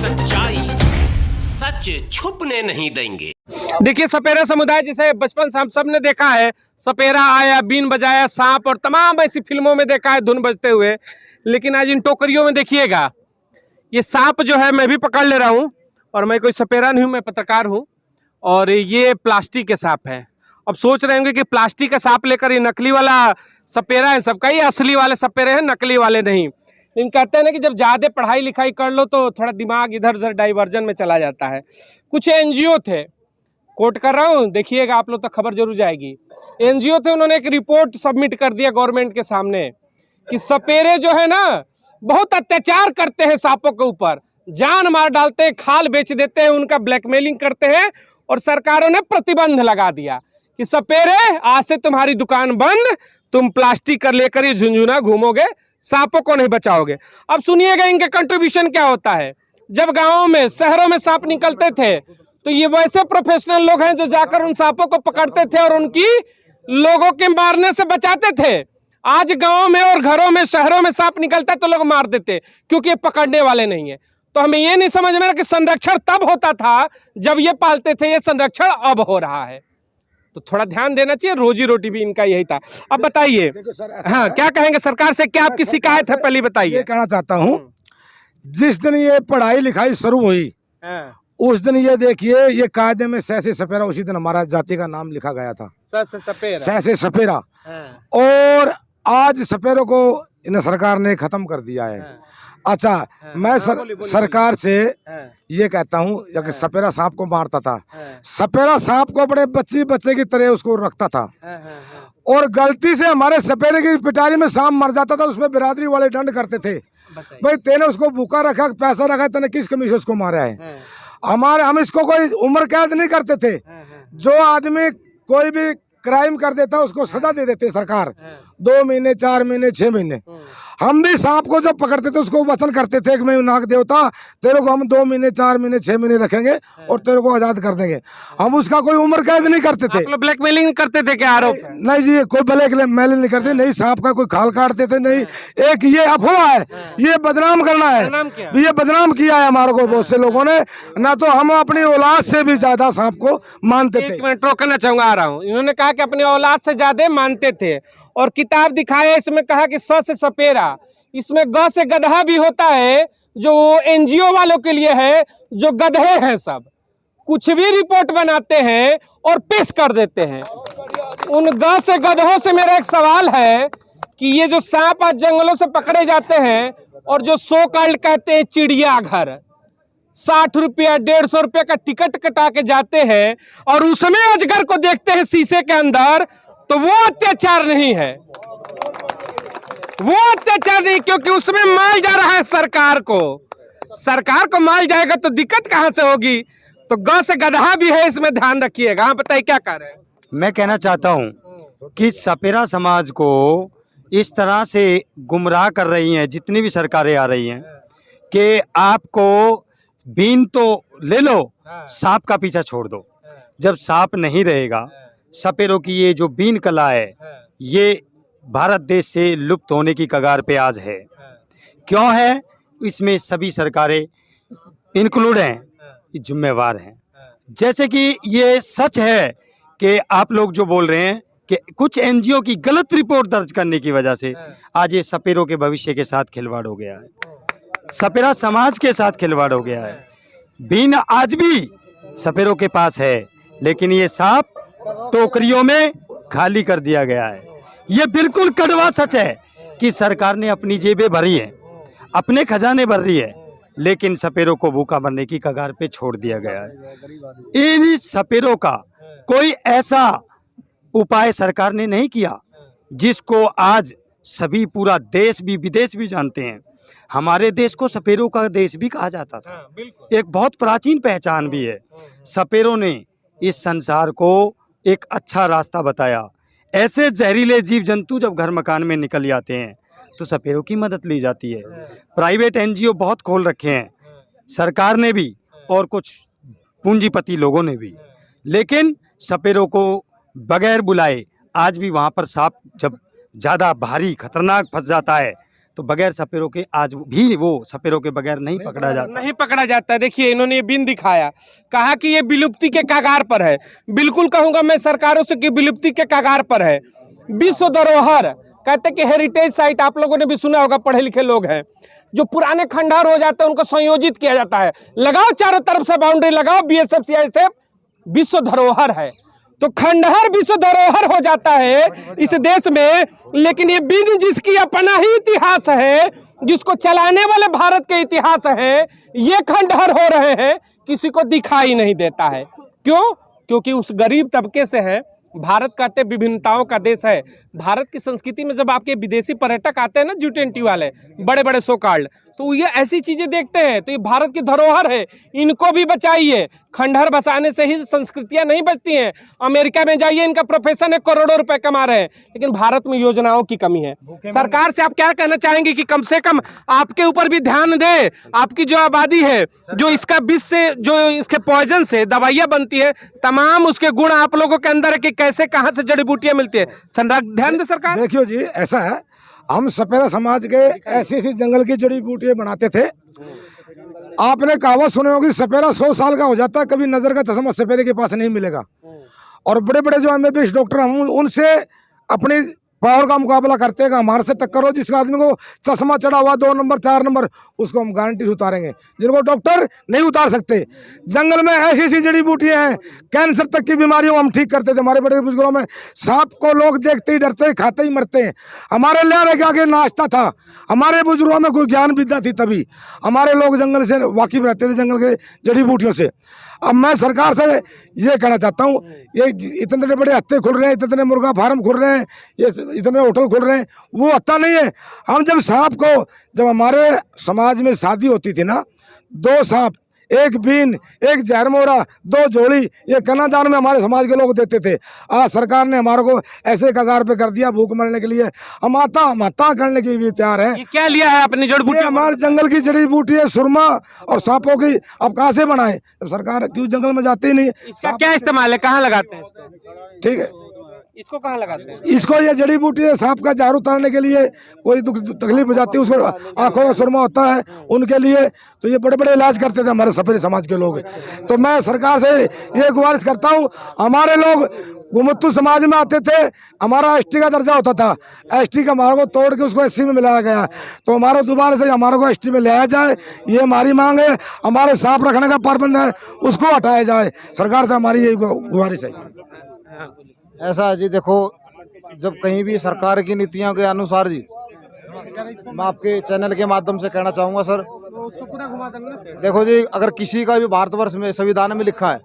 सच्चाई सच छुपने नहीं देंगे। देखिए, सपेरा समुदाय जिसे बचपन से हम सब ने देखा है, सपेरा आया, बीन बजाया, सांप और तमाम ऐसी फिल्मों में देखा है धुन बजते हुए। लेकिन आज इन टोकरियों में देखिएगा, ये सांप जो है मैं भी पकड़ ले रहा हूँ, और मैं कोई सपेरा नहीं हूँ, मैं पत्रकार हूँ, और ये प्लास्टिक के सांप है। अब सोच रहे होंगे कि प्लास्टिक का सांप लेकर ये नकली वाला सपेरा है सबका, ये असली वाले सपेरे हैं, नकली वाले नहीं। लेकिन कहते हैं ना कि जब ज़्यादा पढ़ाई लिखाई कर लो तो थोड़ा दिमाग इधर उधर डाइवर्जन में चला जाता है। कुछ एनजीओ थे, कोट कर रहा हूँ, देखिएगा आप लोग तक खबर जरूर जाएगी। एनजीओ थे, उन्होंने एक रिपोर्ट सबमिट कर दिया गवर्नमेंट के सामने कि सपेरे जो है ना बहुत अत्याचार करते हैं सांपों के ऊपर, जान मार डालते हैं, खाल बेच देते हैं, उनका ब्लैकमेलिंग करते हैं। और सरकारों ने प्रतिबंध लगा दिया कि सपेरे आज से तुम्हारी दुकान बंद, तुम प्लास्टिक कर लेकर ये झुंझुना घूमोगे, सांपों को नहीं बचाओगे। अब सुनिएगा इनके कंट्रीब्यूशन क्या होता है। जब गाँवों में शहरों में सांप निकलते थे तो ये वैसे प्रोफेशनल लोग हैं जो जाकर उन सांपों को पकड़ते थे और उनकी लोगों के मारने से बचाते थे। आज गाँव में और घरों में शहरों में सांप निकलता है तो लोग मार देते क्योंकि ये पकड़ने वाले नहीं है। तो हमें ये नहीं समझ में कि संरक्षण तब होता था जब ये पालते थे, ये संरक्षण अब हो रहा है। तो थोड़ा ध्यान देना चाहिए, रोजी रोटी भी इनका यही था। अब बताइए, हाँ क्या कहेंगे सरकार से, क्या आपकी शिकायत है, पहले बताइए। ये कहना चाहता हूँ, जिस दिन ये पढ़ाई लिखाई शुरू हुई उस दिन ये देखिए, ये कायदे में सैसे सपेरा, उसी दिन हमारा जाति का नाम लिखा गया था, सैसे सपेरा। और आज सपेरों को इन सरकार ने खत्म कर दिया है। अच्छा, मैं सरकार से ये कहता हूँ, कि सपेरा सांप को मारता था, सपेरा सांप को अपने बच्चे की तरह उसको रखता था, और गलती से हमारे सपेरे की पिटारी में सांप मर जाता था, उसमें बिरादरी वाले दंड करते थे, भाई तेने उसको भूखा रखा, पैसा रखा, तेने किस कमी से उसको मारा है। हम इसको कोई उम्र कैद नहीं करते थे। जो आदमी कोई भी क्राइम कर देता उसको सजा दे देते सरकार, 2 महीने 4 महीने 6 महीने। हम भी सांप को जब पकड़ते थे उसको वचन करते थे कि मैं नाग देवता, तेरे को हम 2 महीने 4 महीने 6 महीने रखेंगे और तेरे को आजाद कर देंगे। हम उसका कोई उम्र कैद नहीं करते थे। ब्लैकमेलिंग करते थे क्या आरोप? नहीं जी, कोई ब्लैकमेलिंग नहीं करते, नहीं सांप का कोई खाल काटते थे, नहीं। एक ये अफवाह है, ये बदनाम करना है, ये बदनाम किया है हमारे को बहुत से लोगों ने, ना तो हम अपनी औलाद से भी ज्यादा सांप को मानते थे। एक मिनट रोकना चाहूंगा, आ रहा हूँ। इन्होंने कहा कि अपनी औलाद से ज्यादा मानते थे, और किताब दिखाया, इसमें कहा कि स से सपेरा, इसमें ग से गधा भी होता है, जो एनजीओ वालों के लिए है, जो गधे हैं, सब कुछ भी रिपोर्ट बनाते हैं और पेश कर देते हैं। उन ग से गधों से मेरा एक सवाल है कि ये जो सांप आज जंगलों से पकड़े जाते हैं और जो सो कॉल्ड कहते हैं चिड़ियाघर, 60 रुपया 150 रुपया का टिकट कटा के जाते हैं और उसमें अजगर को देखते हैं शीशे के अंदर, तो वो अत्याचार नहीं है, वो अत्याचार नहीं, क्योंकि उसमें माल जा रहा है सरकार को माल जाएगा तो दिक्कत कहां से होगी। तो ग से गधा भी है, इसमें ध्यान रखिएगा। हाँ बताइए, क्या कर रहे हैं? मैं कहना चाहता हूं कि सपेरा समाज को इस तरह से गुमराह कर रही हैं जितनी भी सरकारें आ रही हैं कि आपको बीन तो ले लो, सांप का पीछा छोड़ दो। जब सांप नहीं रहेगा, सपेरों की ये जो बीन कला है ये भारत देश से लुप्त होने की कगार पे आज है। क्यों है? इसमें सभी सरकारें इंक्लूड हैं, जिम्मेवार हैं। जैसे कि ये सच है कि आप लोग जो बोल रहे हैं कि कुछ एनजीओ की गलत रिपोर्ट दर्ज करने की वजह से आज ये सपेरों के भविष्य के साथ खिलवाड़ हो गया है, सपेरा समाज के साथ खिलवाड़ हो गया है। बीन आज भी सपेरों के पास है, लेकिन ये सांप टोकरियों में खाली कर दिया गया है। ये बिल्कुल कड़वा सच है कि सरकार ने अपनी जेबें भरी है, अपने खजाने भर रही है, लेकिन सपेरों को भूखा मरने की कगार पे छोड़ दिया गया है। इन सपेरों का कोई ऐसा उपाय सरकार ने नहीं किया जिसको आज सभी पूरा देश भी विदेश भी जानते हैं। हमारे देश को सपेरों का देश भी कहा जाता था, एक बहुत प्राचीन पहचान भी है। सपेरों ने इस संसार को एक अच्छा रास्ता बताया। ऐसे जहरीले जीव जंतु जब घर मकान में निकल जाते हैं तो सपेरों की मदद ली जाती है। प्राइवेट एनजीओ बहुत खोल रखे हैं, सरकार ने भी और कुछ पूंजीपति लोगों ने भी, लेकिन सपेरों को बगैर बुलाए आज भी वहाँ पर सांप जब ज़्यादा भारी खतरनाक फंस जाता है तो बगैर सपेरों के आज भी वो सपेरों के बगैर नहीं पकड़ा जाता। नहीं पकड़ा जाता। देखिए इन्होंने ये बीन दिखाया, कहा कि ये विलुप्ति के कगार पर है। बिल्कुल कहूंगा मैं सरकारों से कि विलुप्ति के कगार पर है। विश्व धरोहर कहते कि हेरिटेज साइट, आप लोगों ने भी सुना होगा, पढ़े लिखे लोग हैं, जो पुराने खंडहर हो जाते हैं उनको संयोजित किया जाता है। लगाओ चारों तरफ से बाउंड्री लगाओ, बीएसएफ सीआईएसएफ, विश्व धरोहर है। तो खंडहर विश्व धरोहर हो जाता है इस देश में, लेकिन ये बिन जिसकी अपना ही इतिहास है, जिसको चलाने वाले भारत के इतिहास है, ये खंडहर हो रहे हैं, किसी को दिखाई नहीं देता है। क्यों? क्योंकि उस गरीब तबके से है। भारत कहते विभिन्नताओं का देश है। भारत की संस्कृति में जब आपके विदेशी पर्यटक आते हैं ना, G20 वाले बड़े बड़े सो कॉल्ड, तो ये ऐसी चीजें देखते हैं। तो ये भारत की धरोहर है, इनको भी बचाइए। खंडहर बसाने से ही संस्कृतियां नहीं बचती हैं। अमेरिका में जाइए, इनका प्रोफेशन है, करोड़ों रुपए कमा रहे हैं, लेकिन भारत में योजनाओं की कमी है। सरकार से आप क्या कहना चाहेंगे कि कम से कम आपके ऊपर भी ध्यान दे। आपकी जो आबादी है, जो इसका विष से, जो इसके पॉइजन से दवाइयां बनती है, तमाम उसके गुण आप लोगों के अंदर है कि कैसे कहां से जड़ी बूटियां मिलती है, ध्यान दे सरकार। देखियो जी, ऐसा है, हम सपेरा समाज के ऐसी ऐसी जंगल की जड़ी बूटियां बनाते थे। आपने कहावत सुने होगी, सपेरा 100 साल का हो जाता है, कभी नजर का चश्मा सपेरे के पास नहीं मिलेगा। और बड़े बड़े जो MBBS डॉक्टर, हम उनसे अपनी पावर का मुकाबला करते हैं। हमारे से टक्कर हो, जिसका आदमी को चश्मा चढ़ा हुआ 2 नंबर 4 नंबर, उसको हम गारंटी से उतारेंगे, जिनको डॉक्टर नहीं उतार सकते। जंगल में ऐसी ऐसी जड़ी बूटियां हैं, कैंसर तक की बीमारियों हम ठीक करते थे। हमारे बड़े बुजुर्गों में सांप को लोग देखते ही डरते ही, खाते ही मरते हैं। हमारे लहरे के आगे नाश्ता था। हमारे बुजुर्गों में कोई ज्ञान विद्या थी, तभी हमारे लोग जंगल से वाकिफ रहते थे, जंगल के जड़ी बूटियों से। अब मैं सरकार से ये कहना चाहता हूँ, ये इतने बड़े हत्ते खुल रहे हैं, इतने मुर्गा फार्म खुल रहे हैं, ये इतने होटल खुल रहे हैं, वो हत्या नहीं है। हम जब सांप को, जब हमारे समाज में शादी होती थी ना, 2 सांप, 1 बीन, 1 जहरमोरा, 2 जोड़ी, ये कन्यादान में हमारे समाज के लोग देते थे। आज सरकार ने हमारे को ऐसे कगार पे कर दिया, भूख मरने के लिए। हम हत्या करने के लिए तैयार हैं। ये क्या लिया है अपनी जड़ी बूटी? हमारे जंगल की जड़ी बूटी है, सुरमा और सांपों की। अब कहाँ से बनाए? जब सरकार क्यों जंगल में जाती ही नहीं। इसका क्या इस्तेमाल है, कहाँ लगाते हैं इसको? ठीक है, इसको कहाँ लगाते हैं? इसको, ये जड़ी बूटी है, सांप का जहर उतारने के लिए, कोई दुख तकलीफ हो जाती है, उसको आंखों का सुरमा होता है उनके लिए, तो ये बड़े बड़े इलाज करते थे हमारे सपेरे समाज के लोग। तो मैं सरकार से ये गुजारिश करता हूँ, हमारे लोग गुमुत्तु समाज में आते थे, हमारा ST का दर्जा होता था, ST का हमारे को तोड़ के उसको SC में मिलाया गया, तो हमारे दोबारा से हमारे को ST में लाया जाए, ये हमारी मांग है। हमारे सांप रखने का प्रबंध है, उसको हटाया जाए। सरकार से हमारी यही गुजारिश है। ऐसा है जी, देखो, जब कहीं भी सरकार की नीतियों के अनुसार जी, मैं आपके चैनल के माध्यम से कहना चाहूँगा सर, देखो जी, अगर किसी का भी भारतवर्ष में संविधान में लिखा है,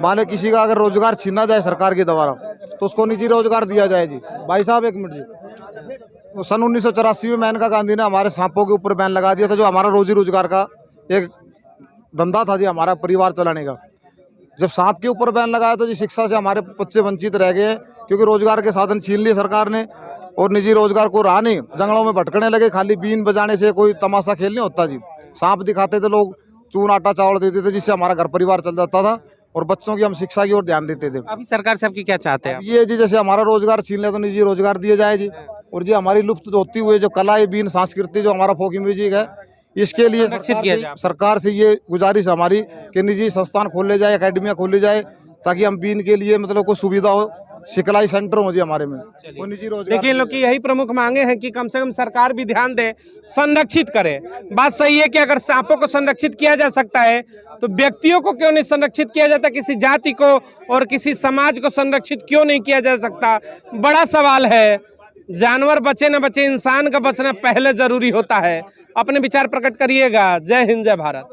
माने किसी का अगर रोजगार छीना जाए सरकार के द्वारा, तो उसको निजी रोजगार दिया जाए जी। भाई साहब 1 मिनट जी, तो सन 1984 में मेनका गांधी ने हमारे सांपों के ऊपर बैन लगा दिया था, जो हमारा रोजी रोजगार का एक धंधा था जी, हमारा परिवार चलाने का। जब सांप के ऊपर बैन लगाया तो जी शिक्षा से हमारे बच्चे वंचित रह गए, क्योंकि रोजगार के साधन छीन लिए सरकार ने, और निजी रोजगार को रहा नहीं, जंगलों में भटकने लगे। खाली बीन बजाने से कोई तमाशा खेल नहीं होता जी। सांप दिखाते थे लोग, चून आटा चावल देते थे, जिससे हमारा घर परिवार चल जाता था, और बच्चों की हम शिक्षा की ओर ध्यान देते थे। अभी सरकार से आपकी क्या चाहते हैं? ये जी, जैसे हमारा रोजगार छीन ले तो निजी रोजगार दिए जाए जी, और जी हमारी लुप्त होती हुई जो कला है, बीन संस्कृति, जो हमारा फोक म्यूजिक है, इसके लिए सरकार से ये गुजारिश हमारी कि निजी संस्थान खोले जाए, एकेडमियाँ खोली जाए, ताकि हम बीन के लिए मतलब कोई सुविधा हो, सिखलाई सेंटर हो जी हमारे में, वो निजी रोजगार। देखिए, इन लोग की यही प्रमुख मांगे हैं कि कम से कम सरकार भी ध्यान दे, संरक्षित करे। बात सही है कि अगर सांपों को संरक्षित किया जा सकता है, तो व्यक्तियों को क्यों नहीं संरक्षित किया जाता? किसी जाति को और किसी समाज को संरक्षित क्यों नहीं किया जा सकता? बड़ा सवाल है। जानवर बचे न बचे, इंसान का बचना पहले जरूरी होता है। अपने विचार प्रकट करिएगा। जय हिंद, जय भारत।